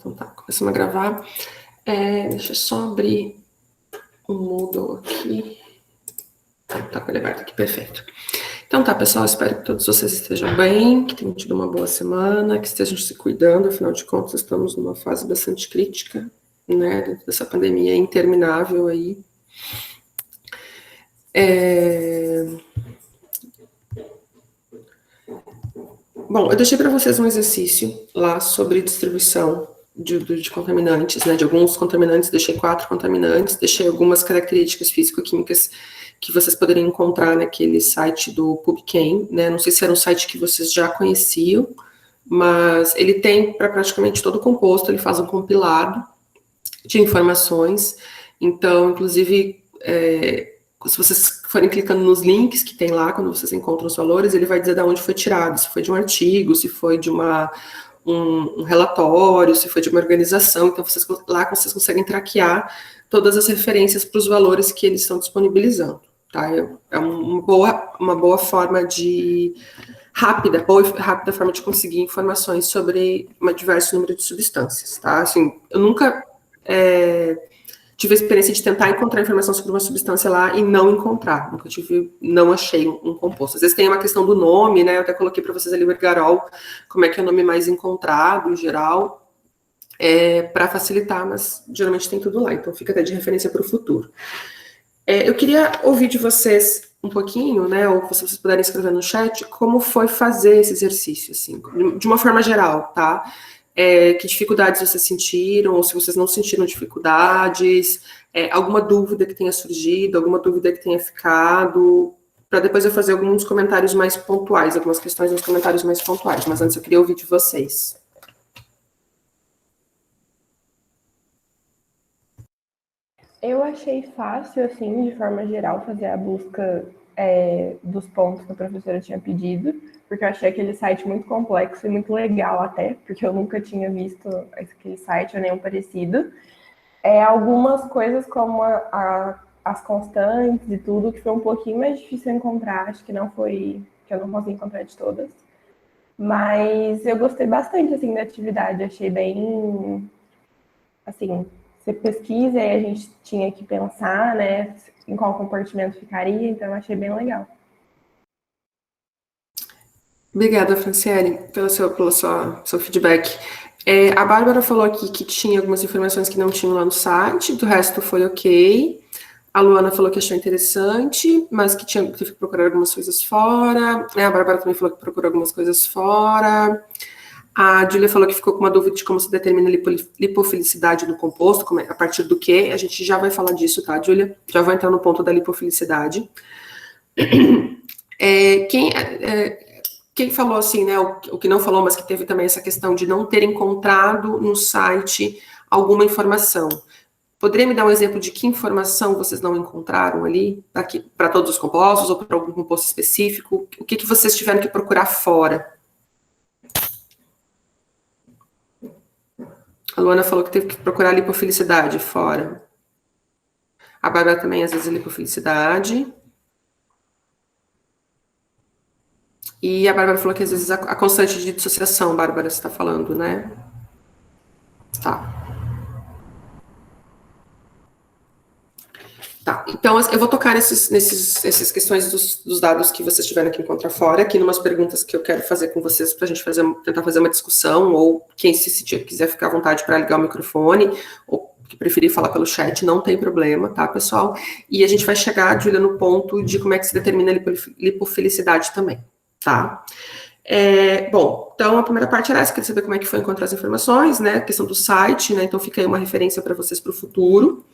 Então tá, começamos a gravar. Deixa eu só abrir o Moodle aqui. Tá com ele aberto aqui, perfeito. Então tá, pessoal, espero que todos vocês estejam bem, que tenham tido uma boa semana, que estejam se cuidando, afinal de contas estamos numa fase bastante crítica, né, dentro dessa pandemia interminável aí. Bom, eu deixei para vocês um exercício lá sobre distribuição de contaminantes, né, de alguns contaminantes, deixei 4 contaminantes, deixei algumas características físico-químicas que vocês poderiam encontrar naquele site do PubChem, né, não sei se era um site que vocês já conheciam, mas ele tem para praticamente todo o composto, ele faz um compilado de informações, então, inclusive, se vocês forem clicando nos links que tem lá, quando vocês encontram os valores, ele vai dizer de onde foi tirado, se foi de um artigo, se foi de um relatório, se foi de uma organização, então lá vocês conseguem traquear todas as referências para os valores que eles estão disponibilizando, tá? É uma boa forma rápida forma de conseguir informações sobre um diverso número de substâncias, tá? Assim, eu nunca tive a experiência de tentar encontrar informação sobre uma substância lá e não encontrar. Não achei um composto. Às vezes tem uma questão do nome, né? Eu até coloquei para vocês ali o ergarol, como é que é o nome mais encontrado, em geral, para facilitar, mas geralmente tem tudo lá, então fica até de referência para o futuro. Eu queria ouvir de vocês um pouquinho, né? Ou se vocês puderem escrever no chat, como foi fazer esse exercício, assim, de uma forma geral, tá? Que dificuldades vocês sentiram, ou se vocês não sentiram dificuldades, alguma dúvida que tenha surgido, alguma dúvida que tenha ficado, para depois eu fazer alguns comentários mais pontuais, algumas questões nos comentários mais pontuais, mas antes eu queria ouvir de vocês. Eu achei fácil, assim, de forma geral, fazer a busca dos pontos que a professora tinha pedido, porque eu achei aquele site muito complexo e muito legal até, porque eu nunca tinha visto aquele site ou nenhum parecido. Algumas coisas como as constantes e tudo, que foi um pouquinho mais difícil encontrar, acho que eu não consegui encontrar de todas. Mas eu gostei bastante, assim, da atividade, achei bem, assim, você pesquisa e a gente tinha que pensar, né, em qual compartimento ficaria, então eu achei bem legal. Obrigada, Franciele, pelo seu feedback. A Bárbara falou aqui que tinha algumas informações que não tinham lá no site, do resto foi ok. A Luana falou que achou interessante, mas que teve que procurar algumas coisas fora. A Bárbara também falou que procurou algumas coisas fora. A Júlia falou que ficou com uma dúvida de como se determina a lipofilicidade no composto, a partir do que. A gente já vai falar disso, tá, Júlia? Já vou entrar no ponto da lipofilicidade. Quem falou assim, né, o que não falou, mas que teve também essa questão de não ter encontrado no site alguma informação. Poderia me dar um exemplo de que informação vocês não encontraram ali, para todos os compostos ou para algum composto específico? O que vocês tiveram que procurar fora? A Luana falou que teve que procurar lipofilicidade fora. A Bárbara também, às vezes, é lipofilicidade. E a Bárbara falou que, às vezes, a constante de dissociação, Bárbara, você está falando, né? Tá. Tá, então eu vou tocar nessas questões dos dados que vocês tiveram que encontrar fora, aqui numas perguntas que eu quero fazer com vocês para a gente tentar fazer uma discussão, ou quem se quiser ficar à vontade para ligar o microfone, ou que preferir falar pelo chat, não tem problema, tá, pessoal? E a gente vai chegar, Júlia, no ponto de como é que se determina a lipofilicidade também, tá? Bom, então a primeira parte era essa, queria saber como é que foi encontrar as informações, né, a questão do site, né, então fica aí uma referência para vocês para o futuro.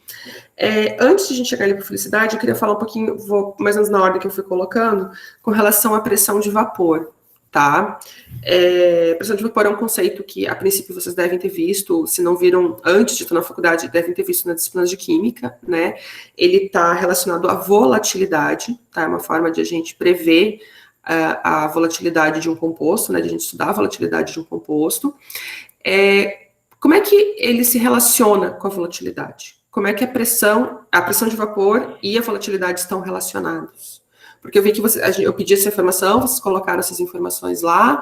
Antes de a gente chegar ali para a felicidade, eu queria falar um pouquinho, vou mais ou menos na ordem que eu fui colocando, com relação à pressão de vapor, tá? Pressão de vapor é um conceito que, a princípio, vocês devem ter visto, se não viram antes de estar na faculdade, devem ter visto nas disciplinas de química, né? Ele está relacionado à volatilidade, tá? É uma forma de a gente prever a volatilidade de um composto, né? De a gente estudar a volatilidade de um composto. Como é que ele se relaciona com a volatilidade? Como é que a pressão de vapor e a volatilidade estão relacionados? Porque eu vi que eu pedi essa informação, vocês colocaram essas informações lá,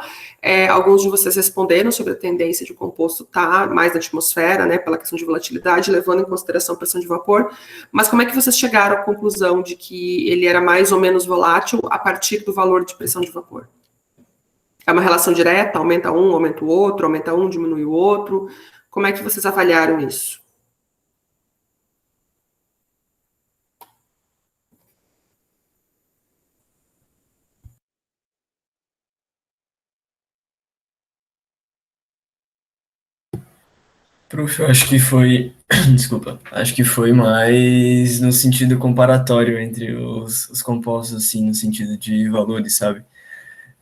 alguns de vocês responderam sobre a tendência de o composto estar mais na atmosfera, né, pela questão de volatilidade, levando em consideração a pressão de vapor, mas como é que vocês chegaram à conclusão de que ele era mais ou menos volátil a partir do valor de pressão de vapor? É uma relação direta? Aumenta um, aumenta o outro, aumenta um, diminui o outro? Como é que vocês avaliaram isso? Prof, eu acho que foi, desculpa, acho que foi mais no sentido comparatório entre os compostos, assim, no sentido de valores, sabe?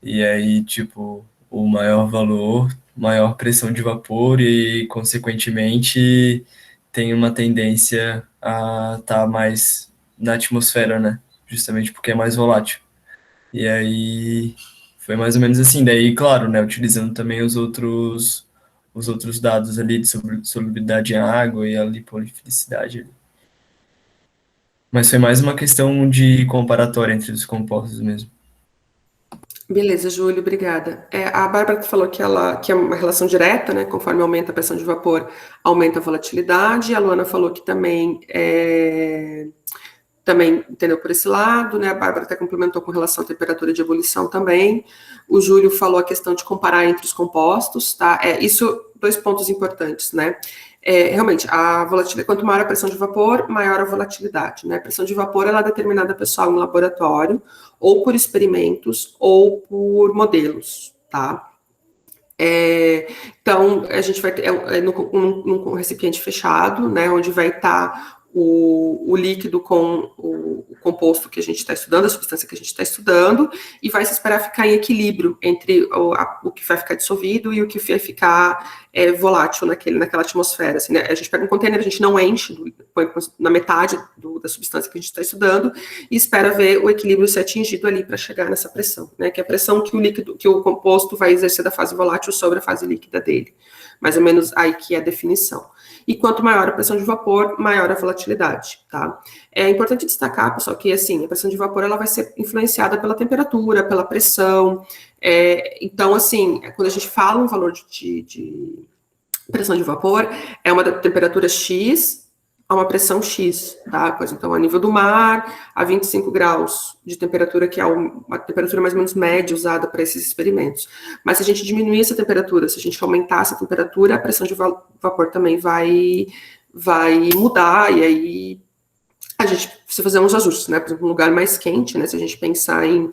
E aí, tipo, o maior valor, maior pressão de vapor e, consequentemente, tem uma tendência a estar mais na atmosfera, né? Justamente porque é mais volátil. E aí foi mais ou menos assim. Daí, claro, né, utilizando também os outros dados ali de solubilidade em água e a lipolifilicidade ali. Mas foi mais uma questão de comparatória entre os compostos mesmo. Beleza, Júlio, obrigada. A Bárbara falou que é uma relação direta, né? Conforme aumenta a pressão de vapor, aumenta a volatilidade. A Luana falou que também entendeu por esse lado, né? A Bárbara até complementou com relação à temperatura de ebulição também. O Júlio falou a questão de comparar entre os compostos, tá? Isso, 2 pontos importantes, né? Realmente, a volatilidade, quanto maior a pressão de vapor, maior a volatilidade, né? A pressão de vapor, ela é determinada, pessoal, em laboratório, ou por experimentos, ou por modelos, tá? Então, a gente vai ter num recipiente fechado, né, onde vai estar o líquido com o composto que a gente está estudando, a substância que a gente está estudando, e vai se esperar ficar em equilíbrio entre o que vai ficar dissolvido e o que vai ficar volátil naquela atmosfera. Assim, né? A gente pega um container, a gente não enche, põe na metade da substância que a gente está estudando e espera ver o equilíbrio ser atingido ali para chegar nessa pressão, né? Que é a pressão que o composto vai exercer da fase volátil sobre a fase líquida dele. Mais ou menos aí que é a definição. E quanto maior a pressão de vapor, maior a volatilidade, tá? É importante destacar, pessoal, que assim, a pressão de vapor ela vai ser influenciada pela temperatura, pela pressão. Então, assim, quando a gente fala um valor de pressão de vapor, é uma temperatura X a uma pressão X, tá? Pois então, a nível do mar, a 25 graus de temperatura, que é uma temperatura mais ou menos média usada para esses experimentos. Mas se a gente diminuir essa temperatura, se a gente aumentar essa temperatura, a pressão de vapor também vai mudar, e aí a gente precisa fazer uns ajustes, né? Por exemplo, um lugar mais quente, né? Se a gente pensar em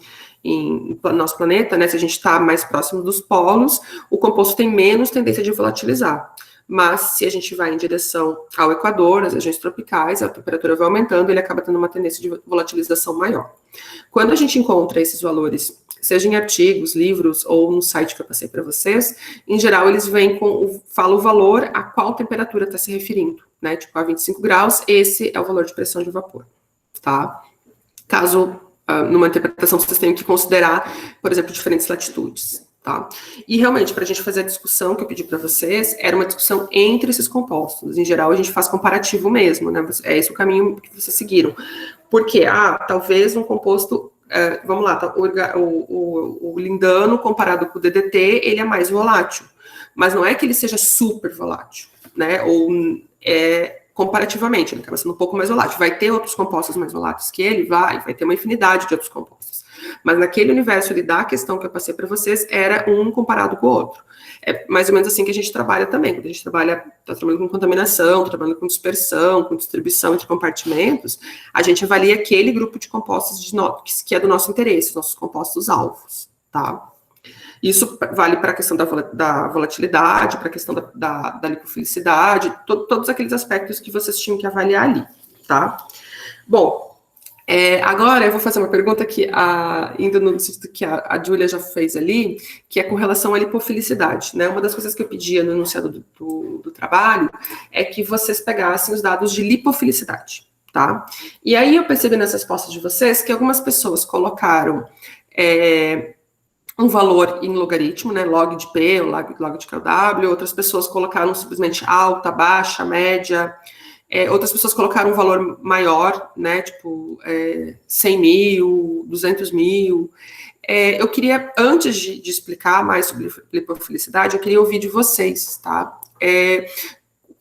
nosso planeta, né? Se a gente está mais próximo dos polos, o composto tem menos tendência de volatilizar. Mas se a gente vai em direção ao Equador, as regiões tropicais, a temperatura vai aumentando, ele acaba tendo uma tendência de volatilização maior. Quando a gente encontra esses valores, seja em artigos, livros ou no site que eu passei para vocês, em geral eles vêm falam o valor a qual temperatura está se referindo, né? Tipo, a 25 graus, esse é o valor de pressão de vapor, tá? Caso, numa interpretação, vocês tenham que considerar, por exemplo, diferentes latitudes, tá? E realmente, para a gente fazer a discussão que eu pedi para vocês, era uma discussão entre esses compostos. Em geral, a gente faz comparativo mesmo, né? É esse o caminho que vocês seguiram. Porque, talvez um composto, vamos lá, o lindano comparado com o DDT, ele é mais volátil. Mas não é que ele seja super volátil, né? Ou comparativamente, ele acaba sendo um pouco mais volátil. Vai ter outros compostos mais voláteis que ele, vai ter uma infinidade de outros compostos. Mas naquele universo ali da questão que eu passei para vocês, era um comparado com o outro. É mais ou menos assim que a gente trabalha também. Quando a gente está trabalhando com contaminação, trabalhando com dispersão, com distribuição entre compartimentos, a gente avalia aquele grupo de compostos que é do nosso interesse, nossos compostos alvos, tá? Isso vale para a questão da volatilidade, para a questão da lipofilicidade, todos aqueles aspectos que vocês tinham que avaliar ali, tá? Bom, agora eu vou fazer uma pergunta que, indo no sentido que a Júlia já fez ali, que é com relação à lipofilicidade, né? Uma das coisas que eu pedia no enunciado do trabalho é que vocês pegassem os dados de lipofilicidade, tá? E aí eu percebi nas respostas de vocês que algumas pessoas colocaram um valor em logaritmo, né, log de P, ou log de KW, outras pessoas colocaram simplesmente alta, baixa, média, Outras pessoas colocaram um valor maior, né, tipo 100 mil, 200 mil. Eu queria, antes de explicar mais sobre lipofilicidade, eu queria ouvir de vocês, tá?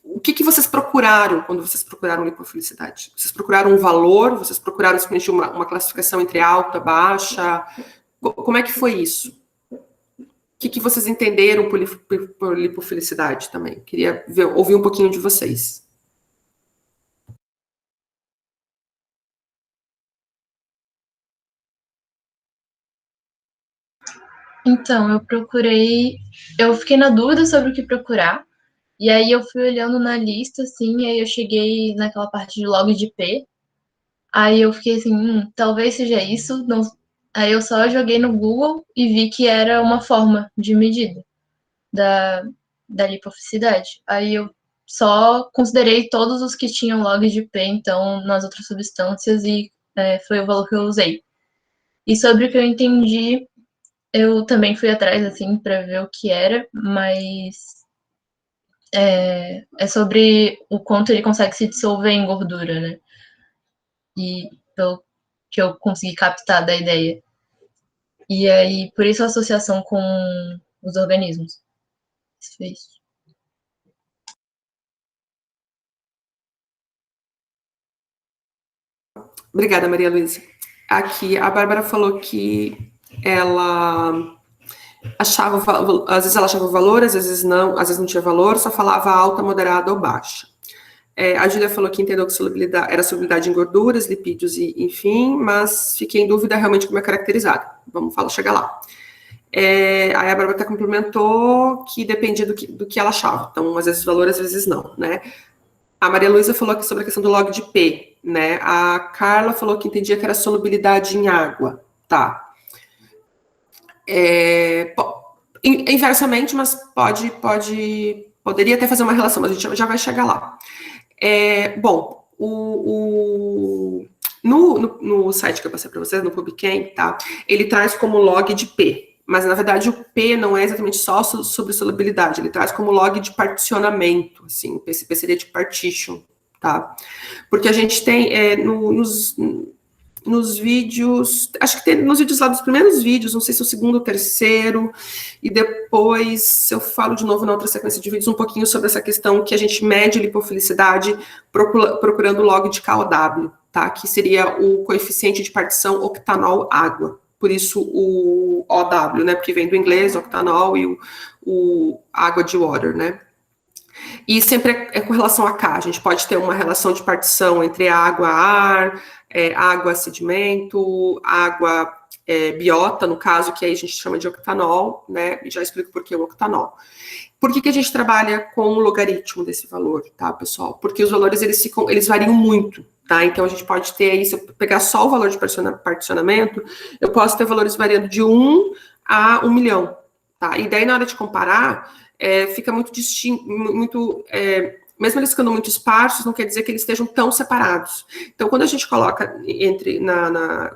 O que vocês procuraram quando vocês procuraram lipofilicidade? Vocês procuraram um valor? Vocês procuraram simplesmente uma classificação entre alta, baixa? Como é que foi isso? O que vocês entenderam por lipofilicidade também? Queria ouvir um pouquinho de vocês. Então, eu fiquei na dúvida sobre o que procurar, e aí eu fui olhando na lista, assim, e aí eu cheguei naquela parte de log de P, aí eu fiquei assim, talvez seja isso, não... Aí eu só joguei no Google e vi que era uma forma de medida da lipofilicidade. Aí eu só considerei todos os que tinham log de P, então, nas outras substâncias, e foi o valor que eu usei. E sobre o que eu entendi, eu também fui atrás, assim, para ver o que era, mas é sobre o quanto ele consegue se dissolver em gordura, né? E pelo que eu consegui captar da ideia. E aí, por isso a associação com os organismos. Isso foi isso. Obrigada, Maria Luísa. Aqui, a Bárbara falou que ela achava, às vezes ela achava o valor, às vezes não tinha valor, só falava alta, moderada ou baixa. A Júlia falou que entendeu que era solubilidade em gorduras, lipídios e enfim, mas fiquei em dúvida realmente como é caracterizada. Vamos chegar lá. Aí a Bárbara até complementou que dependia do que ela achava. Então, às vezes valor, às vezes não, né? A Maria Luísa falou aqui sobre a questão do log de P, né? A Carla falou que entendia que era solubilidade em água, tá? Inversamente, mas poderia até fazer uma relação, mas a gente já vai chegar lá. Bom, no site que eu passei para vocês, no PubChem, tá? Ele traz como log de P, mas na verdade o P não é exatamente só sobre solubilidade, ele traz como log de particionamento, assim, o PCP seria de partition, tá? Porque a gente tem nos vídeos, acho que tem nos vídeos lá dos primeiros vídeos, não sei se é o segundo ou terceiro, e depois eu falo de novo na outra sequência de vídeos um pouquinho sobre essa questão que a gente mede lipofilicidade procurando o log de KOW, tá? Que seria o coeficiente de partição octanol-água. Por isso o OW, né? Porque vem do inglês, octanol, e o água de water, né? E sempre com relação a K. A gente pode ter uma relação de partição entre água, ar, água, sedimento, água, biota, no caso, que aí a gente chama de octanol, né? E já explico por que o octanol. Por que a gente trabalha com o logaritmo desse valor, tá, pessoal? Porque os valores, eles variam muito, tá? Então, a gente pode ter aí, se eu pegar só o valor de particionamento, eu posso ter valores variando de 1 a 1 milhão, tá? E daí, na hora de comparar, fica muito distinto, mesmo eles ficando muito esparsos, não quer dizer que eles estejam tão separados. Então, quando a gente coloca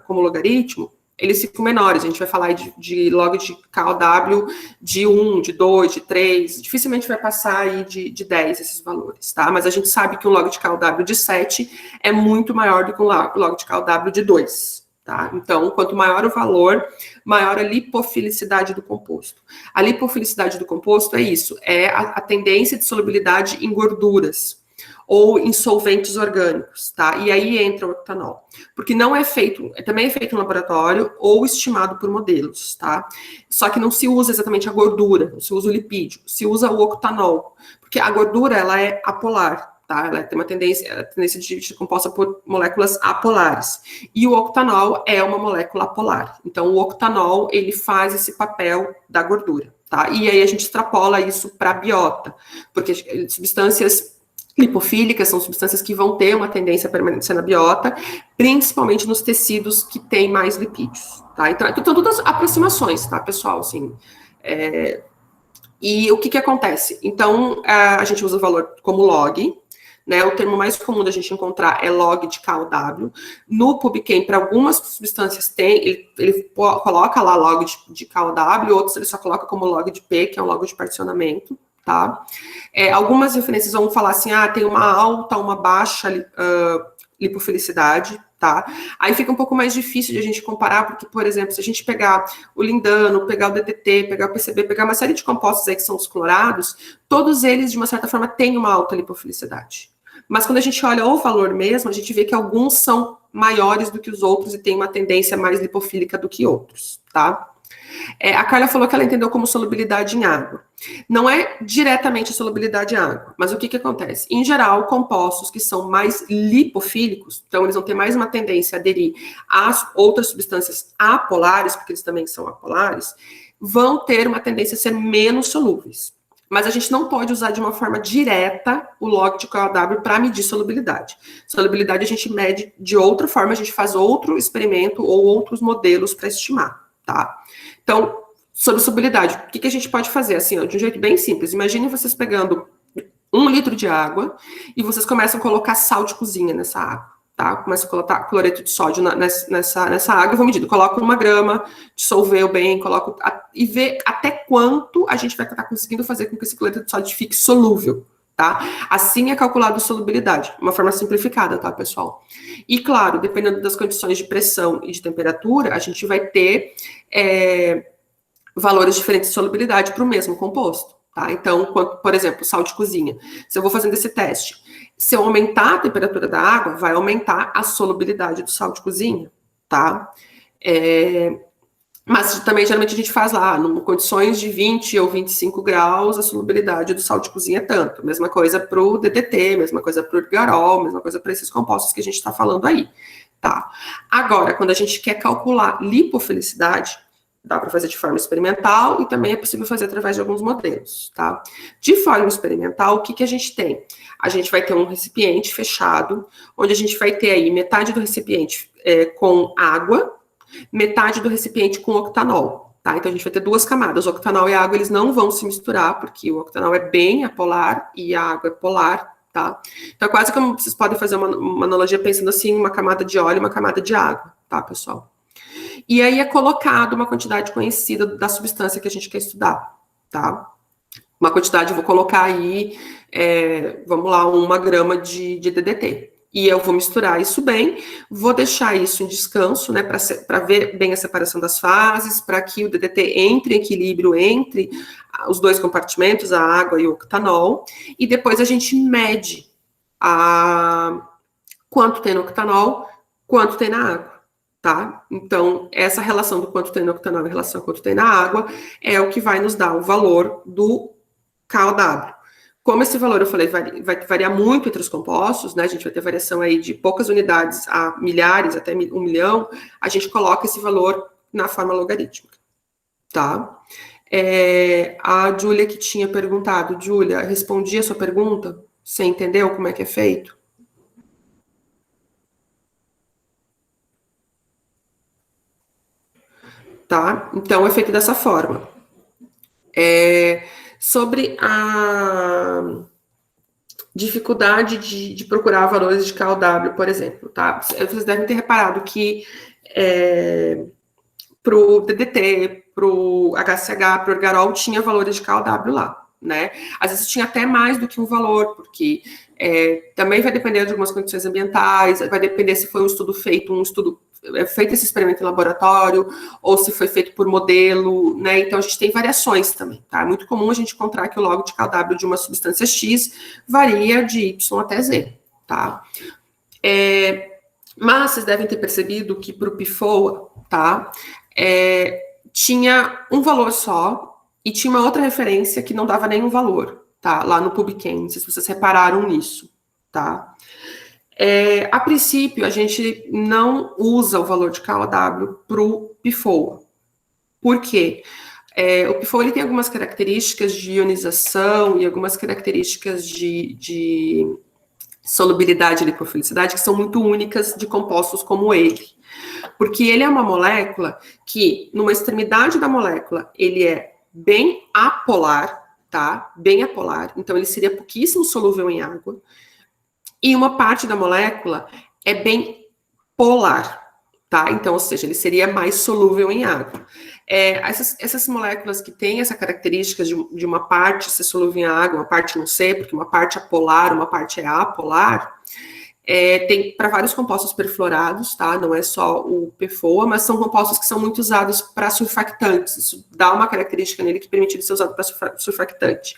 como logaritmo, eles ficam menores. A gente vai falar de log de KOW de 1, de 2, de 3, dificilmente vai passar aí de 10 esses valores, tá? Mas a gente sabe que um log de KOW de 7 é muito maior do que um log de KOW de 2. Tá? Então, quanto maior o valor, maior a lipofilicidade do composto. A lipofilicidade do composto é isso, é a tendência de solubilidade em gorduras ou em solventes orgânicos, tá? E aí entra o octanol, porque não é feito, também é feito em laboratório ou estimado por modelos, tá? Só que não se usa exatamente a gordura, não se usa o lipídio, se usa o octanol, porque a gordura, ela é apolar, tá? Ela tem uma tendência de ser composta por moléculas apolares. E o octanol é uma molécula apolar. Então, o octanol, ele faz esse papel da gordura, tá? E aí a gente extrapola isso para a biota, porque substâncias lipofílicas são substâncias que vão ter uma tendência a permanecer na biota, principalmente nos tecidos que têm mais lipídios, tá? Então, são todas aproximações, tá, pessoal? Assim, e o que acontece? Então, a gente usa o valor como log, né? O termo mais comum da gente encontrar é log de KOW. No PubChem, para algumas substâncias tem, ele coloca lá log de KOW, outros ele só coloca como log de P, que é um log de particionamento, tá? Algumas referências vão falar assim, tem uma alta, uma baixa lipofilicidade, tá? Aí fica um pouco mais difícil de a gente comparar, porque, por exemplo, se a gente pegar o lindano, pegar o DDT, pegar o PCB, pegar uma série de compostos aí que são os clorados, todos eles, de uma certa forma, têm uma alta lipofilicidade. Mas quando a gente olha o valor mesmo, a gente vê que alguns são maiores do que os outros e tem uma tendência mais lipofílica do que outros, tá? A Carla falou que ela entendeu como solubilidade em água. Não é diretamente a solubilidade em água, mas o que acontece? Em geral, compostos que são mais lipofílicos, então eles vão ter mais uma tendência a aderir às outras substâncias apolares, porque eles também são apolares, vão ter uma tendência a ser menos solúveis. Mas a gente não pode usar de uma forma direta o log de KOW para medir solubilidade. Solubilidade a gente mede de outra forma, a gente faz outro experimento ou outros modelos para estimar, tá? Então, sobre solubilidade, o que a gente pode fazer? Assim, de um jeito bem simples. Imagine vocês pegando 1 litro de água e vocês começam a colocar sal de cozinha nessa água, tá? Começam a colocar cloreto de sódio nessa água, vou medindo. Coloco 1 grama, dissolveu bem, coloco e vê até quanto a gente vai estar conseguindo fazer com que esse cloreto de sódio fique solúvel, tá? Assim é calculado a solubilidade, uma forma simplificada, tá, pessoal? E, claro, dependendo das condições de pressão e de temperatura, a gente vai ter valores diferentes de solubilidade para o mesmo composto, tá? Então, por exemplo, sal de cozinha. Se eu vou fazendo esse teste, se eu aumentar a temperatura da água, vai aumentar a solubilidade do sal de cozinha, tá? Mas também, geralmente, a gente faz lá, em condições de 20 ou 25 graus, a solubilidade do sal de cozinha é tanto. Mesma coisa para o DDT, mesma coisa para o ergarol, mesma coisa para esses compostos que a gente está falando aí, tá? Agora, quando a gente quer calcular lipofilicidade, dá para fazer de forma experimental e também é possível fazer através de alguns modelos, tá? De forma experimental, o que a gente tem? A gente vai ter um recipiente fechado, onde a gente vai ter aí metade do recipiente com água, metade do recipiente com octanol, tá? Então, a gente vai ter 2 camadas. O octanol e a água, eles não vão se misturar, porque o octanol é bem apolar e a água é polar, tá? Então, quase como vocês podem fazer uma analogia pensando assim, uma camada de óleo e uma camada de água, tá, pessoal? E aí é colocado uma quantidade conhecida da substância que a gente quer estudar, tá? Uma quantidade, eu vou colocar aí, vamos lá, 1 grama de DDT. E eu vou misturar isso bem, vou deixar isso em descanso, né, para ver bem a separação das fases, para que o DDT entre em equilíbrio entre os 2 compartimentos, a água e o octanol, e depois a gente mede quanto tem no octanol, quanto tem na água, tá? Então, essa relação do quanto tem no octanol em relação ao quanto tem na água é o que vai nos dar o valor do KOW. Como esse valor, eu falei, vai variar muito entre os compostos, né? A gente vai ter variação aí de poucas unidades a milhares, até 1 milhão, a gente coloca esse valor na forma logarítmica, tá? A Júlia que tinha perguntado, Júlia, respondi a sua pergunta? Você entendeu como é que é feito? Tá? Então, é feito dessa forma. Sobre a dificuldade de procurar valores de KOW, por exemplo, tá? Vocês devem ter reparado que para o DDT, para o HCH, para o ergarol, tinha valores de KOW lá, né? Às vezes tinha até mais do que um valor, porque também vai depender de algumas condições ambientais, vai depender se foi um estudo feito esse experimento em laboratório, ou se foi feito por modelo, né? Então, a gente tem variações também, tá? É muito comum a gente encontrar que o log de KW de uma substância X varia de Y até Z, tá? Mas vocês devem ter percebido que para o PFOA, tá? Tinha um valor só e tinha uma outra referência que não dava nenhum valor, tá? Lá no PubChem, não sei se vocês repararam nisso, tá? A princípio, a gente não usa o valor de KOW para o PFOA. Por quê? O PFOA ele tem algumas características de ionização e algumas características de solubilidade e lipofilicidade que são muito únicas de compostos como ele. Porque ele é uma molécula que, numa extremidade da molécula, ele é bem apolar, tá? Bem apolar. Então, ele seria pouquíssimo solúvel em água. E uma parte da molécula é bem polar, tá? Então, ou seja, ele seria mais solúvel em água. Essas moléculas que têm essa característica de uma parte ser solúvel em água, uma parte não ser, porque uma parte é polar, uma parte é apolar, tem para vários compostos perfluorados, tá? Não é só o PFOA, mas são compostos que são muito usados para surfactantes. Isso dá uma característica nele que permite ele ser usado para surfactante.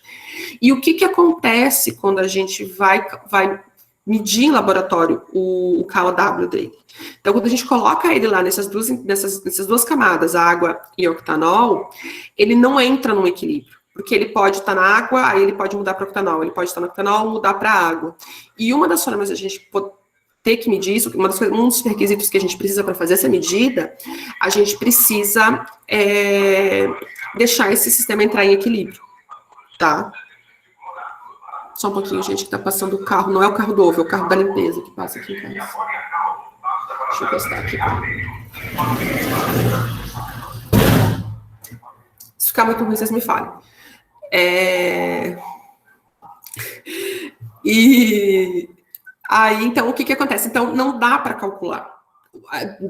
E o que acontece quando a gente vai medir em laboratório o KOW dele? Então, quando a gente coloca ele lá nessas duas camadas, água e octanol, ele não entra num equilíbrio. Porque ele pode estar na água, aí ele pode mudar para octanol, ele pode estar no octanol, mudar para água. E uma das formas de a gente ter que medir isso, um dos requisitos que a gente precisa para fazer essa medida, a gente precisa deixar esse sistema entrar em equilíbrio, tá? Só um pouquinho, gente, que tá passando o carro, não é o carro do ovo, é o carro da limpeza que passa aqui em casa. Deixa eu postar aqui. Se ficar muito ruim, vocês me falem. E aí, então, o que acontece? Então, não dá para calcular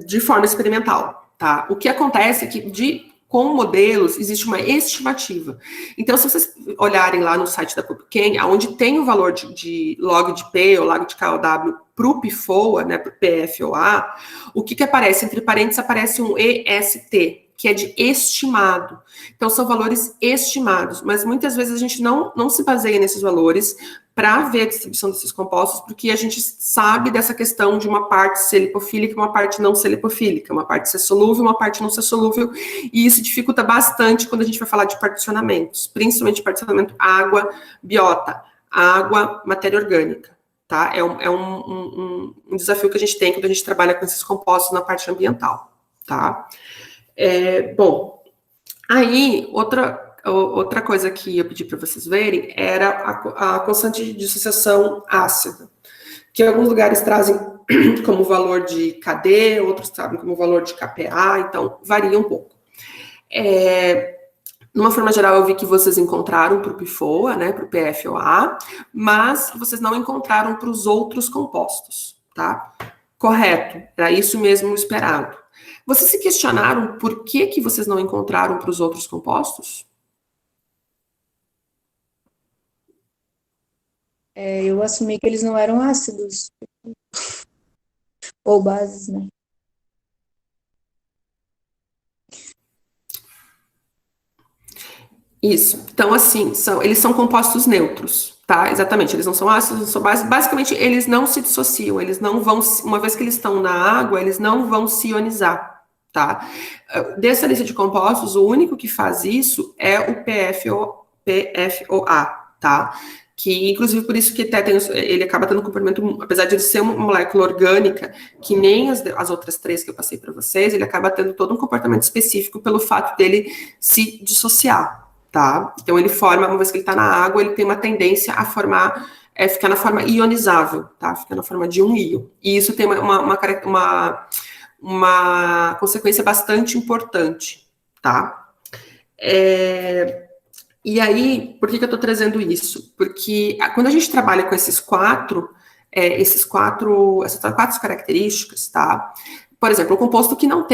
de forma experimental, tá? O que acontece é que, com modelos, existe uma estimativa. Então, se vocês olharem lá no site da PubChem, onde tem o valor de log de P ou log de KOW para o PFOA, né, para o PFOA, o que aparece? Entre parênteses, aparece um EST, que é de estimado. Então, são valores estimados, mas muitas vezes a gente não se baseia nesses valores para ver a distribuição desses compostos, porque a gente sabe dessa questão de uma parte ser lipofílica e uma parte não ser lipofílica, uma parte ser solúvel, uma parte não ser solúvel, e isso dificulta bastante quando a gente vai falar de particionamentos, principalmente particionamento água, biota, água, matéria orgânica, tá? É um desafio que a gente tem quando a gente trabalha com esses compostos na parte ambiental, tá? Bom, aí, outra coisa que eu pedi para vocês verem era a constante de dissociação ácida, que em alguns lugares trazem como valor de KD, outros trazem como valor de KPA, então varia um pouco. Numa forma geral, eu vi que vocês encontraram para o PFOA, né, para o PFOA, mas vocês não encontraram para os outros compostos, tá? Correto, era isso mesmo esperado. Vocês se questionaram por que vocês não encontraram para os outros compostos? Eu assumi que eles não eram ácidos ou bases, né? Isso. Então, assim, eles são compostos neutros, tá? Exatamente. Eles não são ácidos, não são bases. Basicamente, eles não se dissociam. Eles não vão, uma vez que eles estão na água, eles não vão se ionizar, tá? Dessa lista de compostos, o único que faz isso é o PFOA, tá? Que, inclusive, por isso que até ele acaba tendo um comportamento, apesar de ele ser uma molécula orgânica, que nem as outras três que eu passei para vocês, ele acaba tendo todo um comportamento específico pelo fato dele se dissociar, tá? Então, ele forma, uma vez que ele está na água, ele tem uma tendência a formar, ficar na forma ionizável, tá? Fica na forma de um íon. E isso tem uma consequência bastante importante, tá? E aí, por que eu estou trazendo isso? Porque quando a gente trabalha com essas quatro características, tá? Por exemplo, o composto que não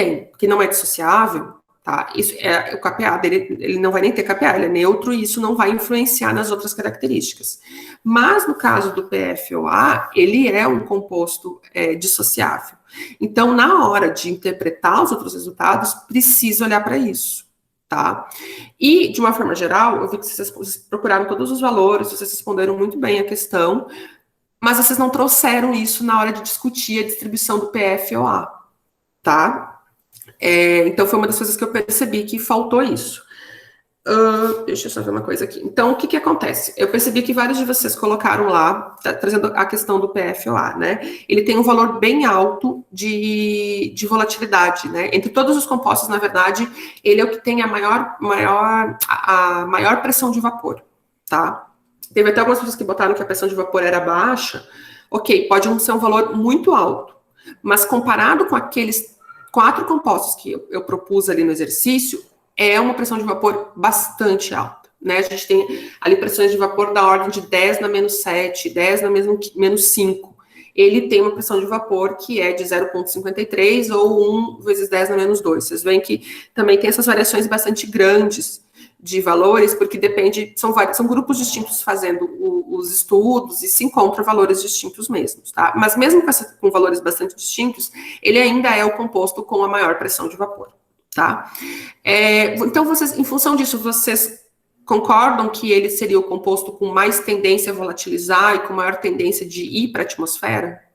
é dissociável, tá? Isso o KPA dele, ele não vai nem ter KPA, ele é neutro e isso não vai influenciar nas outras características. Mas no caso do PFOA, ele é um composto dissociável. Então, na hora de interpretar os outros resultados, precisa olhar para isso, tá? E, de uma forma geral, eu vi que vocês procuraram todos os valores, vocês responderam muito bem a questão, mas vocês não trouxeram isso na hora de discutir a distribuição do PFOA, tá? Então, foi uma das coisas que eu percebi que faltou isso. Deixa eu só ver uma coisa aqui. Então, o que acontece? Eu percebi que vários de vocês colocaram lá, trazendo a questão do PFOA, né? Ele tem um valor bem alto de volatilidade, né? Entre todos os compostos, na verdade, ele é o que tem a maior pressão de vapor, tá? Teve até algumas pessoas que botaram que a pressão de vapor era baixa. Ok, pode não ser um valor muito alto, mas comparado com aqueles 4 compostos que eu propus ali no exercício, é uma pressão de vapor bastante alta, né? A gente tem ali pressões de vapor da ordem de 10 na menos 7, 10 na menos 5. ele tem uma pressão de vapor que é de 0,53 ou 1 vezes 10 na menos 2. Vocês veem que também tem essas variações bastante grandes de valores, porque depende, são grupos distintos fazendo os estudos e se encontram valores distintos mesmos, tá? Mas mesmo com valores bastante distintos, ele ainda é o composto com a maior pressão de vapor, tá? Então, vocês, em função disso, vocês concordam que ele seria o composto com mais tendência a volatilizar e com maior tendência de ir para a atmosfera?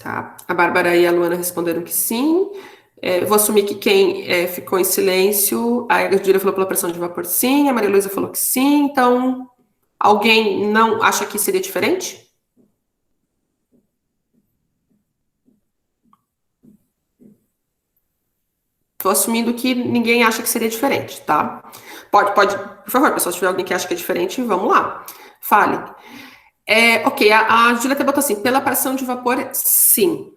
Tá. A Bárbara e a Luana responderam que sim. Vou assumir que quem ficou em silêncio, a Júlia falou pela pressão de vapor sim, a Maria Luísa falou que sim, então alguém não acha que seria diferente? Estou assumindo que ninguém acha que seria diferente, tá? Pode, por favor, pessoal, se tiver alguém que acha que é diferente, vamos lá, fale. Ok, a Júlia até botou assim, pela pressão de vapor, sim.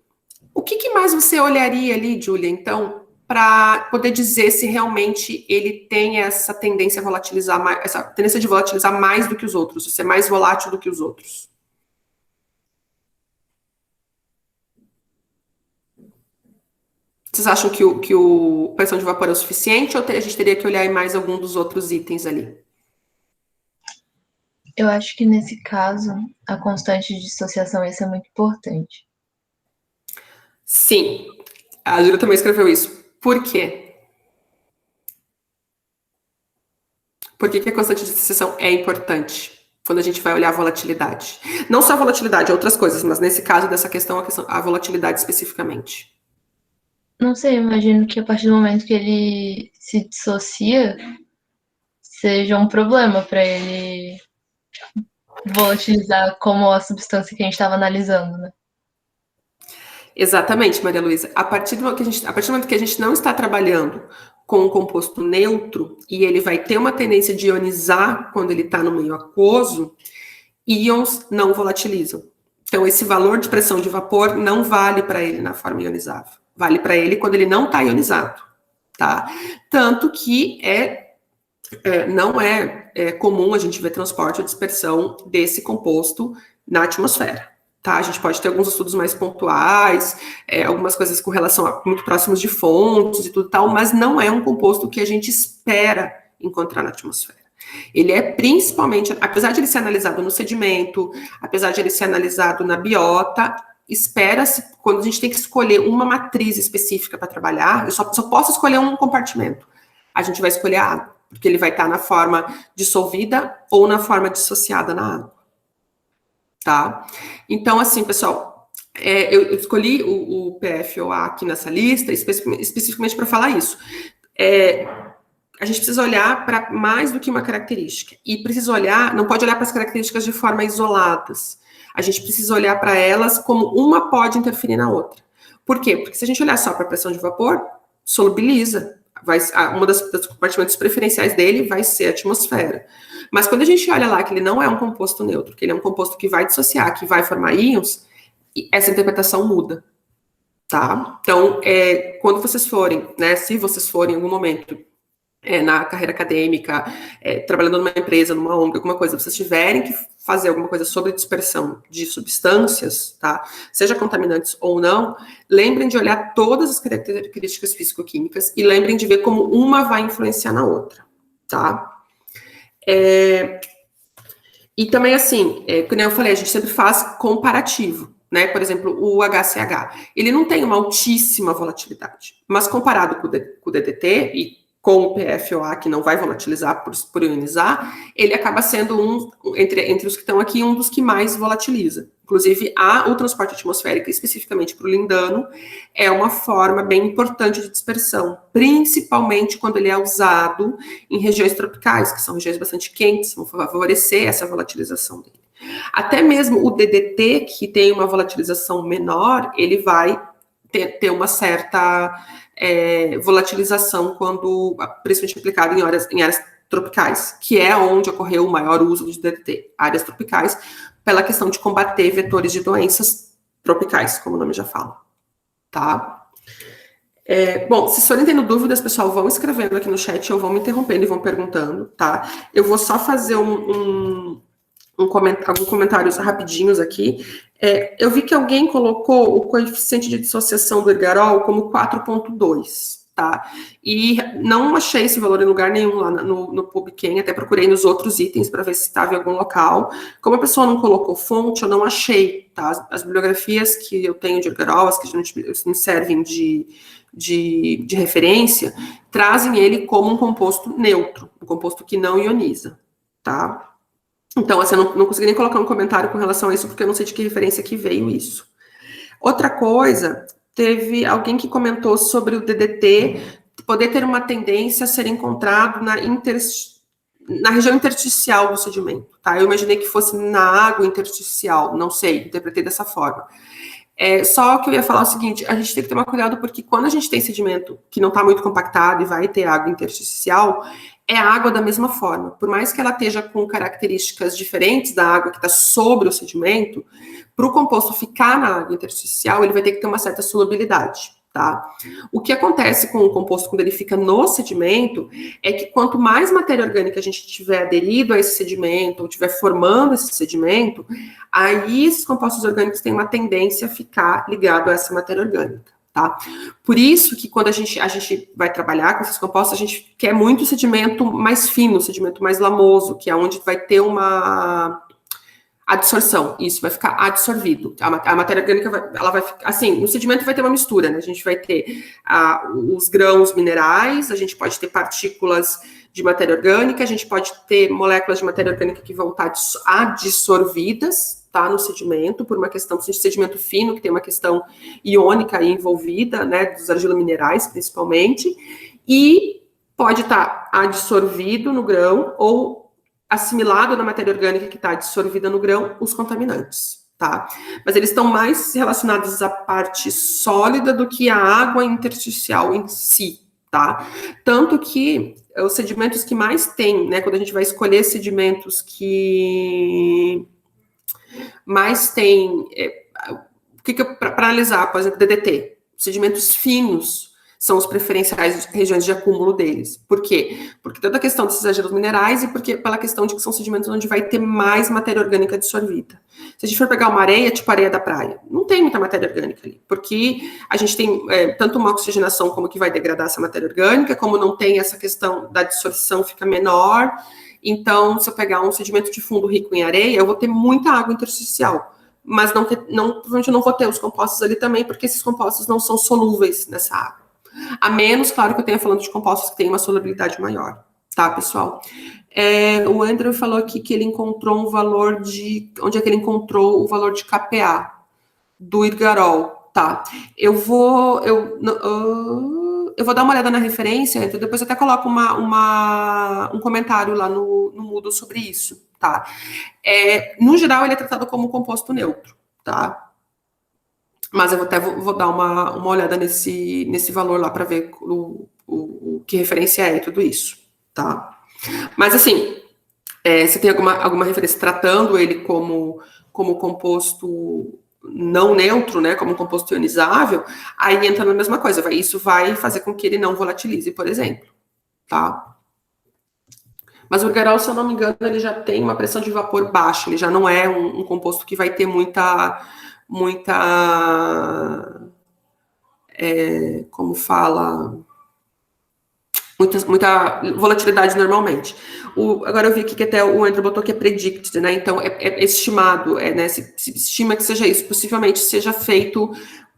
O que mais você olharia ali, Júlia, então, para poder dizer se realmente ele tem essa tendência a volatilizar mais, essa tendência de volatilizar mais do que os outros, ser mais volátil do que os outros? Vocês acham que o pressão de vapor é o suficiente ou a gente teria que olhar em mais algum dos outros itens ali? Eu acho que nesse caso, a constante de dissociação ia ser muito importante. Sim, a Júlia também escreveu isso. Por quê? Por que a constante de dissociação é importante quando a gente vai olhar a volatilidade? Não só a volatilidade, outras coisas, mas nesse caso dessa questão, a volatilidade especificamente. Não sei, imagino que a partir do momento que ele se dissocia, seja um problema para ele volatilizar como a substância que a gente estava analisando, né? Exatamente, Maria Luísa. A partir do momento que a gente não está trabalhando com um composto neutro e ele vai ter uma tendência de ionizar quando ele está no meio aquoso, íons não volatilizam. Então, esse valor de pressão de vapor não vale para ele na forma ionizável. Vale para ele quando ele não está ionizado, tá? Tanto que não é comum a gente ver transporte ou dispersão desse composto na atmosfera, tá? A gente pode ter alguns estudos mais pontuais, algumas coisas com relação a muito próximos de fontes e tudo tal, mas não é um composto que a gente espera encontrar na atmosfera. Ele é principalmente, apesar de ele ser analisado no sedimento, apesar de ele ser analisado na biota, espera-se, quando a gente tem que escolher uma matriz específica para trabalhar, eu só posso escolher um compartimento. A gente vai escolher a água, porque ele vai estar na forma dissolvida ou na forma dissociada na água. Tá? Então, assim, pessoal, eu escolhi o PFOA aqui nessa lista especificamente para falar isso. A gente precisa olhar para mais do que uma característica. E precisa olhar, não pode olhar para as características de forma isoladas. A gente precisa olhar para elas como uma pode interferir na outra. Por quê? Porque se a gente olhar só para a pressão de vapor, solubiliza. Uma das compartimentos preferenciais dele vai ser a atmosfera. Mas quando a gente olha lá que ele não é um composto neutro, que ele é um composto que vai dissociar, que vai formar íons, essa interpretação muda. Tá? Então, quando vocês forem, né, se vocês forem em algum momento na carreira acadêmica, trabalhando numa empresa, numa ONG, alguma coisa, vocês tiverem que fazer alguma coisa sobre dispersão de substâncias, tá? Seja contaminantes ou não, lembrem de olhar todas as características físico-químicas e lembrem de ver como uma vai influenciar na outra, tá? E também, assim, como eu falei, a gente sempre faz comparativo, né? Por exemplo, o HCH, ele não tem uma altíssima volatilidade, mas comparado com o DDT e com o PFOA, que não vai volatilizar por ionizar, ele acaba sendo entre os que estão aqui, um dos que mais volatiliza. Inclusive, o transporte atmosférico, especificamente para o lindano, é uma forma bem importante de dispersão, principalmente quando ele é usado em regiões tropicais, que são regiões bastante quentes, vão favorecer essa volatilização dele. Até mesmo o DDT, que tem uma volatilização menor, ele vai ter uma certa volatilização quando, principalmente aplicado em áreas tropicais, que é onde ocorreu o maior uso de DDT, áreas tropicais, pela questão de combater vetores de doenças tropicais, como o nome já fala, tá? Bom, se forem tendo dúvidas, pessoal, vão escrevendo aqui no chat ou vão me interrompendo e vão perguntando, tá? Eu vou só fazer alguns comentários rapidinhos aqui. Eu vi que alguém colocou o coeficiente de dissociação do ergarol como 4,2, tá? E não achei esse valor em lugar nenhum lá no PubChem, até procurei nos outros itens para ver se estava em algum local. Como a pessoa não colocou fonte, eu não achei, tá? As bibliografias que eu tenho de ergarol, as que me servem de referência, trazem ele como um composto neutro, um composto que não ioniza, tá? Então, assim, eu não consegui nem colocar um comentário com relação a isso, porque eu não sei de que referência que veio isso. Outra coisa, teve alguém que comentou sobre o DDT poder ter uma tendência a ser encontrado na região intersticial do sedimento, tá? Eu imaginei que fosse na água intersticial, não sei, interpretei dessa forma. Só que eu ia falar o seguinte, a gente tem que tomar cuidado porque quando a gente tem sedimento que não está muito compactado e vai ter água intersticial, é água da mesma forma. Por mais que ela esteja com características diferentes da água que está sobre o sedimento, para o composto ficar na água intersticial, ele vai ter que ter uma certa solubilidade, tá? O que acontece com o composto quando ele fica no sedimento é que quanto mais matéria orgânica a gente tiver aderido a esse sedimento, ou tiver formando esse sedimento, aí esses compostos orgânicos têm uma tendência a ficar ligado a essa matéria orgânica, tá? Por isso que quando a gente vai trabalhar com esses compostos, a gente quer muito sedimento mais fino, sedimento mais lamoso, que é onde vai ter uma adsorção, isso vai ficar adsorvido. A matéria orgânica ela vai ficar, assim, no sedimento vai ter uma mistura, né? A gente vai ter os grãos minerais, a gente pode ter partículas de matéria orgânica, a gente pode ter moléculas de matéria orgânica que vão estar adsorvidas, tá, no sedimento, por uma questão de sedimento fino, que tem uma questão iônica aí envolvida, né, dos argilominerais, principalmente, e pode estar adsorvido no grão ou assimilado na matéria orgânica que está adsorvida no grão, os contaminantes, tá? Mas eles estão mais relacionados à parte sólida do que à água intersticial em si, tá? Tanto que os sedimentos que mais tem, né, quando a gente vai escolher sedimentos que mais tem, para analisar, por exemplo, DDT, sedimentos finos são os preferenciais de regiões de acúmulo deles. Por quê? Porque toda a questão desses agelos minerais e porque pela questão de que são sedimentos onde vai ter mais matéria orgânica dissolvida. Se a gente for pegar uma areia, tipo areia da praia, não tem muita matéria orgânica ali, porque a gente tem tanto uma oxigenação como que vai degradar essa matéria orgânica, como não tem essa questão da dissolução fica menor. Então, se eu pegar um sedimento de fundo rico em areia, eu vou ter muita água intersticial, mas provavelmente eu não vou ter os compostos ali também, porque esses compostos não são solúveis nessa água. A menos, claro, que eu tenha falando de compostos que têm uma solubilidade maior, tá, pessoal? O Andrew falou aqui que ele encontrou um valor de... Onde é que ele encontrou o valor de KPa do Irgarol, tá? Eu vou dar uma olhada na referência, então depois eu até coloco um comentário lá no Moodle sobre isso, tá? No geral, ele é tratado como composto neutro, tá? Mas eu vou dar uma olhada nesse valor lá para ver o que referência é e tudo isso, tá? Mas, assim, se tem alguma referência tratando ele como composto não neutro, né, como um composto ionizável, aí entra na mesma coisa. Isso vai fazer com que ele não volatilize, por exemplo, tá? Mas o Irgarol, se eu não me engano, ele já tem uma pressão de vapor baixa, ele já não é um composto que vai ter muita como fala, muita volatilidade normalmente. Agora eu vi aqui que até o Andrew botou que é predicted, né? Então é estimado, né? Se estima que seja isso, possivelmente seja feito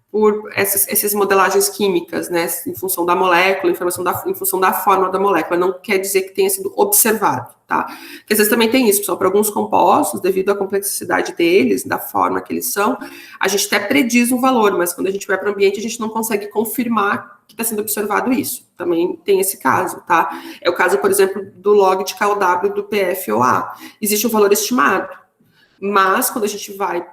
por essas modelagens químicas, né? Em função da molécula, em função da forma da molécula. Não quer dizer que tenha sido observado, tá? Porque às vezes também tem isso, pessoal. Para alguns compostos, devido à complexidade deles, da forma que eles são, a gente até prediz um valor, mas quando a gente vai para o ambiente, a gente não consegue confirmar que está sendo observado isso. Também tem esse caso, tá? É o caso, por exemplo, do log de KOW do PFOA. Existe um valor estimado, mas quando a gente vai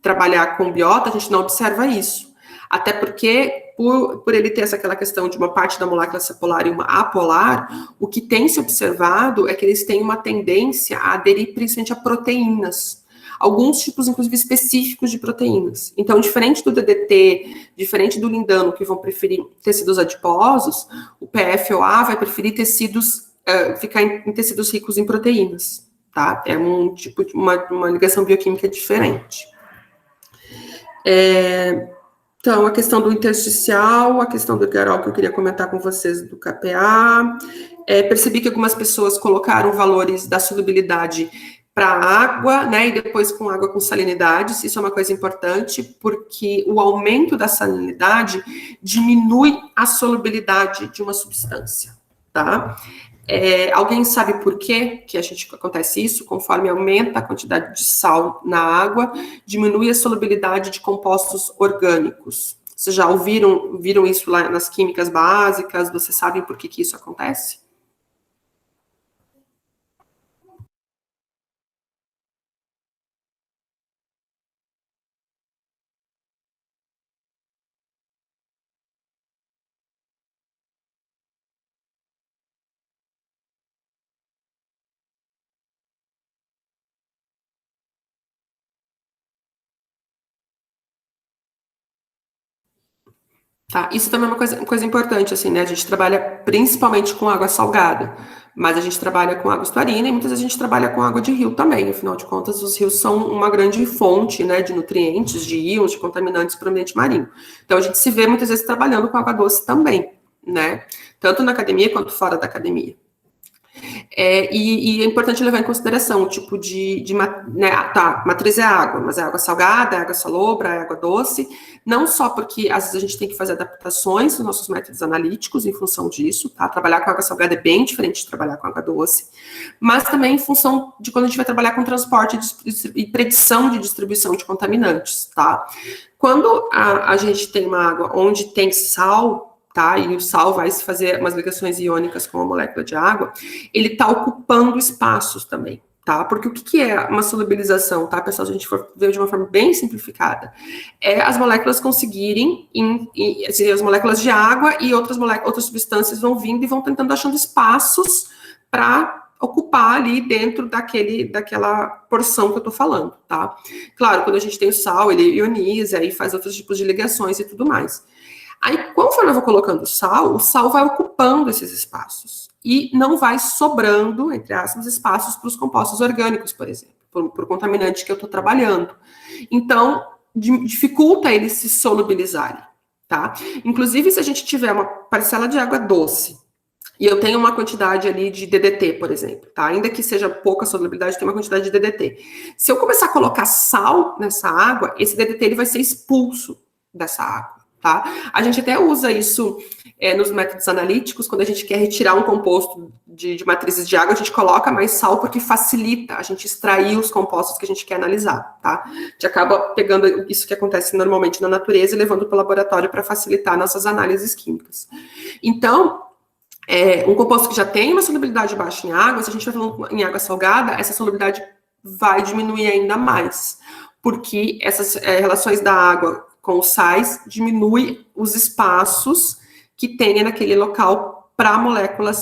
trabalhar com biota, a gente não observa isso. Até porque, por ele ter aquela questão de uma parte da molécula ser polar e uma apolar, o que tem se observado é que eles têm uma tendência a aderir principalmente a proteínas. alguns tipos, inclusive, específicos de proteínas. Então, diferente do DDT, diferente do lindano, que vão preferir tecidos adiposos, o PFOA vai preferir tecidos, ficar em tecidos ricos em proteínas, tá? É um tipo de uma ligação bioquímica diferente. Então, a questão do intersticial, a questão do Ergarol que eu queria comentar com vocês do KPA. Percebi que algumas pessoas colocaram valores da solubilidade para água, né, e depois com água com salinidades. Isso é uma coisa importante, porque o aumento da salinidade diminui a solubilidade de uma substância, tá? Alguém sabe por quê que acontece isso? Conforme aumenta a quantidade de sal na água, diminui a solubilidade de compostos orgânicos. Vocês já viram isso lá nas químicas básicas? Vocês sabem por que isso acontece? Tá, isso também é uma coisa importante, assim, né? A gente trabalha principalmente com água salgada, mas a gente trabalha com água estuarina e muitas vezes a gente trabalha com água de rio também. Afinal de contas, os rios são uma grande fonte, né, de nutrientes, de íons, de contaminantes para o ambiente marinho. Então, a gente se vê muitas vezes trabalhando com água doce também, né? Tanto na academia quanto fora da academia. E é importante levar em consideração o tipo né, matriz é água, mas é água salgada, é água salobra, é água doce, não só porque às vezes a gente tem que fazer adaptações nos nossos métodos analíticos em função disso, tá? Trabalhar com água salgada é bem diferente de trabalhar com água doce, mas também em função de quando a gente vai trabalhar com transporte e predição de distribuição de contaminantes, tá? Quando a gente tem uma água onde tem sal, tá? E o sal vai se fazer umas ligações iônicas com a molécula de água, ele está ocupando espaços também, tá? Porque o que é uma solubilização, tá, pessoal? Se a gente for ver de uma forma bem simplificada, as moléculas conseguirem, as moléculas de água e outras substâncias vão vindo e vão tentando achando espaços para ocupar ali dentro daquela porção que eu tô falando, tá? Claro, quando a gente tem o sal, ele ioniza e faz outros tipos de ligações e tudo mais. Aí, conforme eu vou colocando o sal vai ocupando esses espaços e não vai sobrando, entre aspas, espaços para os compostos orgânicos, por exemplo, para o contaminante que eu estou trabalhando. Então, dificulta eles se solubilizarem, tá? Inclusive, se a gente tiver uma parcela de água doce e eu tenho uma quantidade ali de DDT, por exemplo, tá? Ainda que seja pouca solubilidade, tem uma quantidade de DDT. Se eu começar a colocar sal nessa água, esse DDT ele vai ser expulso dessa água. Tá? A gente até usa isso nos métodos analíticos, quando a gente quer retirar um composto de matrizes de água, a gente coloca mais sal porque facilita a gente extrair os compostos que a gente quer analisar, tá? A gente acaba pegando isso que acontece normalmente na natureza e levando para o laboratório para facilitar nossas análises químicas. Então, um composto que já tem uma solubilidade baixa em água, se a gente vai falando em água salgada, essa solubilidade vai diminuir ainda mais, porque essas relações da água com os sais, diminui os espaços que tenha naquele local para a molécula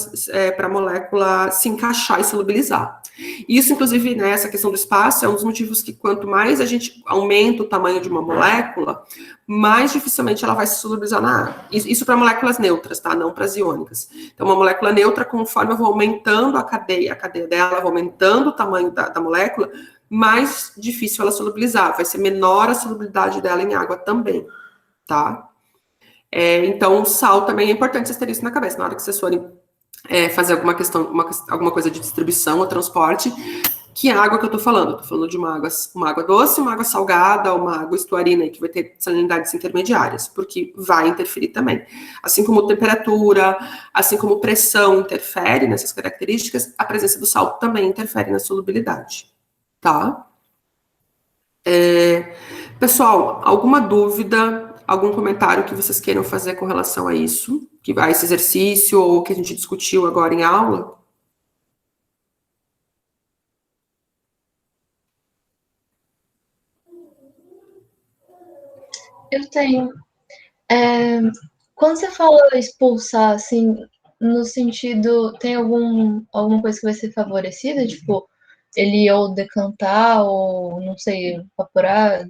se encaixar e solubilizar. Isso, inclusive, né, essa questão do espaço é um dos motivos que quanto mais a gente aumenta o tamanho de uma molécula, mais dificilmente ela vai se solubilizar na água. Isso para moléculas neutras, tá? Não para as iônicas. Então, uma molécula neutra, conforme eu vou aumentando a cadeia dela, vou aumentando o tamanho da molécula, mais difícil ela solubilizar, vai ser menor a solubilidade dela em água também, tá? Então, o sal também é importante vocês terem isso na cabeça, na hora que vocês forem fazer alguma coisa de distribuição ou transporte, que água que eu tô falando de uma água doce, uma água salgada, uma água estuarina, que vai ter salinidades intermediárias, porque vai interferir também. Assim como temperatura, assim como pressão interfere nessas características, a presença do sal também interfere na solubilidade. Tá? Pessoal, alguma dúvida, algum comentário que vocês queiram fazer com relação a isso? A esse exercício ou que a gente discutiu agora em aula? Eu tenho. Quando você fala expulsar, assim, no sentido, tem alguma coisa que vai ser favorecida? Tipo, ele ou decantar, ou, não sei, evaporar?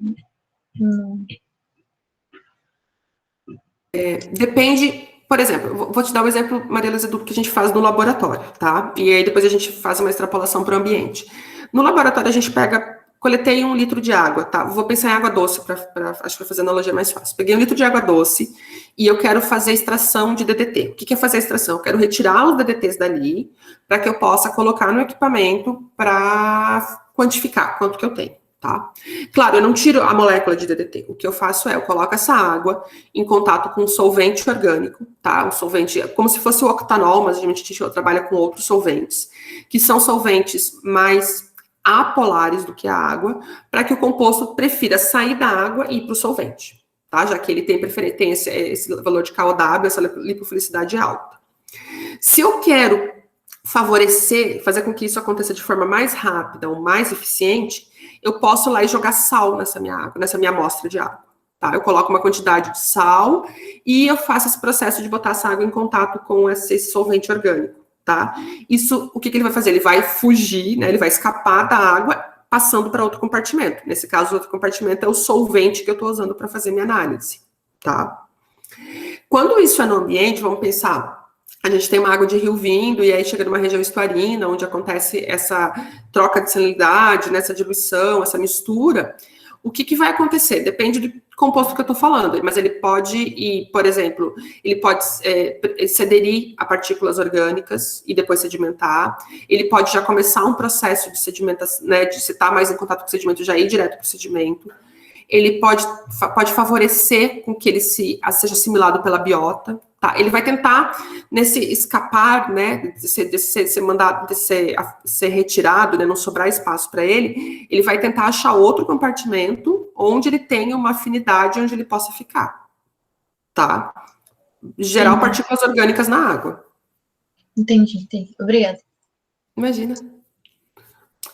Depende, por exemplo, vou te dar um exemplo, Maria Luísa, do que a gente faz no laboratório, tá? E aí depois a gente faz uma extrapolação para o ambiente. No laboratório a gente coletei 1 litro de água, tá? Vou pensar em água doce, acho que para fazer analogia mais fácil. Peguei 1 litro de água doce e eu quero fazer extração de DDT. O que é fazer a extração? Eu quero retirar os DDTs dali para que eu possa colocar no equipamento para quantificar quanto que eu tenho, tá? Claro, eu não tiro a molécula de DDT. O que eu faço é, eu coloco essa água em contato com um solvente orgânico, tá? Um solvente, como se fosse o octanol, mas a gente trabalha com outros solventes, que são solventes mais apolares do que a água, para que o composto prefira sair da água e ir para o solvente, tá? Já que ele tem esse valor de KOW, essa lipofilicidade alta. Se eu quero favorecer, fazer com que isso aconteça de forma mais rápida ou mais eficiente, eu posso ir lá e jogar sal nessa minha água, nessa minha amostra de água. Tá? Eu coloco uma quantidade de sal e eu faço esse processo de botar essa água em contato com esse solvente orgânico. Tá? Isso, o que ele vai fazer? Ele vai fugir, né? Ele vai escapar da água, passando para outro compartimento. Nesse caso, o outro compartimento é o solvente que eu estou usando para fazer minha análise. Tá? Quando isso é no ambiente, vamos pensar, a gente tem uma água de rio vindo e aí chega numa região estuarina, onde acontece essa troca de salinidade, né, essa diluição, essa mistura. O que vai acontecer? Depende do composto que eu estou falando, mas ele pode ir, por exemplo, ele pode se aderir a partículas orgânicas e depois sedimentar. Ele pode já começar um processo de sedimentação, né, de se estar mais em contato com o sedimento, já ir direto para o sedimento. Ele pode favorecer com que ele seja assimilado pela biota. Tá? Ele vai tentar, nesse escapar, né, de ser retirado, né, não sobrar espaço para ele vai tentar achar outro compartimento onde ele tenha uma afinidade, onde ele possa ficar. Tá? Gerar partículas orgânicas na água. Entendi. Obrigada. Imagina.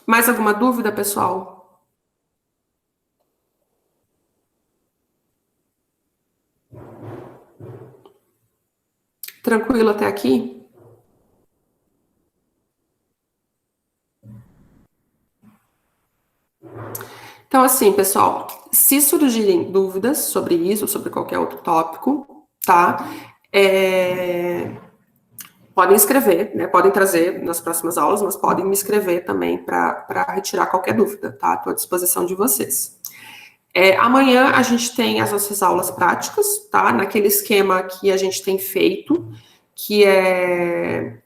Mais alguma dúvida, pessoal? Tranquilo até aqui? Então, assim, pessoal, se surgirem dúvidas sobre isso, sobre qualquer outro tópico, tá? Podem escrever, né? Podem trazer nas próximas aulas, mas podem me escrever também para retirar qualquer dúvida, tá? Estou à disposição de vocês. Amanhã a gente tem as nossas aulas práticas, tá? Naquele esquema que a gente tem feito, que é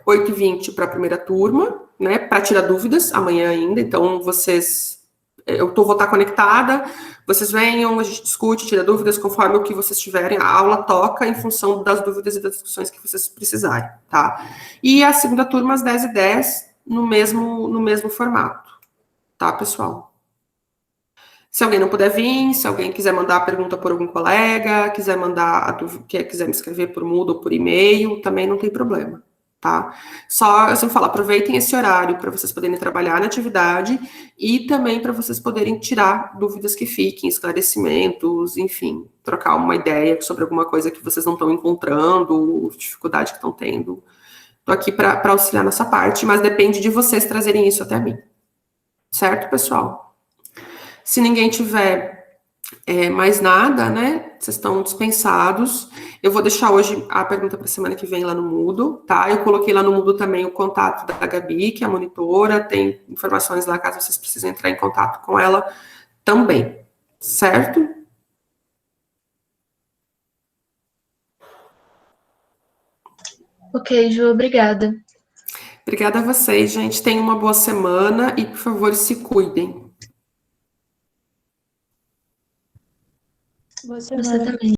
8h20 para a primeira turma, né? Para tirar dúvidas amanhã ainda. Então, vou estar conectada, vocês venham, a gente discute, tira dúvidas conforme o que vocês tiverem. A aula toca em função das dúvidas e das discussões que vocês precisarem, tá? E a segunda turma às 10h10, no mesmo formato, tá, pessoal? Se alguém não puder vir, se alguém quiser mandar a pergunta por algum colega, quiser me escrever por Moodle ou por e-mail, também não tem problema, tá? Só, eu sempre falo, aproveitem esse horário para vocês poderem trabalhar na atividade e também para vocês poderem tirar dúvidas que fiquem, esclarecimentos, enfim, trocar uma ideia sobre alguma coisa que vocês não estão encontrando, dificuldade que estão tendo. Estou aqui para auxiliar nessa parte, mas depende de vocês trazerem isso até mim. Certo, pessoal? Se ninguém tiver mais nada, né, vocês estão dispensados. Eu vou deixar hoje a pergunta para a semana que vem lá no Moodle, tá? Eu coloquei lá no Moodle também o contato da Gabi, que é a monitora, tem informações lá caso vocês precisem entrar em contato com ela também, certo? Ok, Ju, obrigada. Obrigada a vocês, gente. Tenham uma boa semana e, por favor, se cuidem. Você Você também.